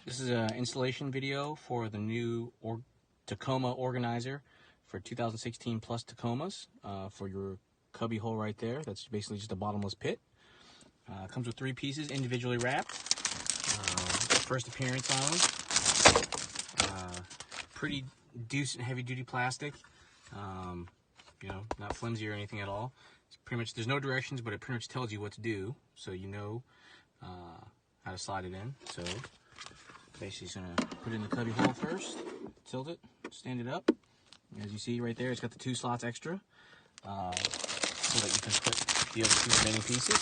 This is an installation video for the new Tacoma organizer for 2016 plus Tacomas for your cubby hole right there. That's basically just a bottomless pit. Comes with 3 pieces individually wrapped. First appearance on them. Pretty decent heavy duty plastic. You know, not flimsy or anything at all. It's pretty much, there's no directions, but it pretty much tells you what to do, so you know how to slide it in. So basically just gonna put it in the cubby hole first, tilt it, stand it up. As you see right there, it's got the 2 slots extra, so that you can put the other 2 remaining pieces.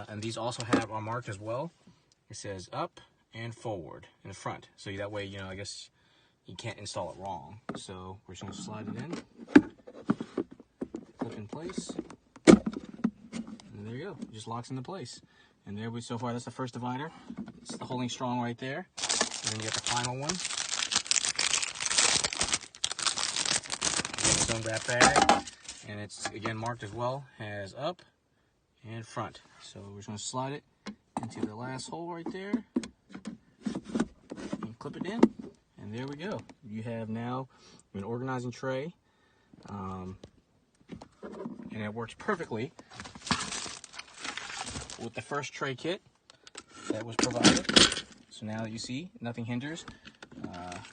And these also are marked as well. It says up and forward in the front, so that way, you know, I guess you can't install it wrong. So we're just gonna slide it in, clip in place, and there you go. It just locks into place. And there we, so far that's the first divider. It's the holding strong right there. And then you get the final one. Again, its own wrap bag, and it's again marked as well as up and front. So we're just gonna slide it into the last hole right there and clip it in. And there we go. You have now an organizing tray, and it works perfectly with the first tray kit that was provided. So now that you see, nothing hinders.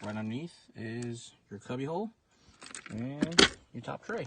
Right underneath is your cubby hole and your top tray.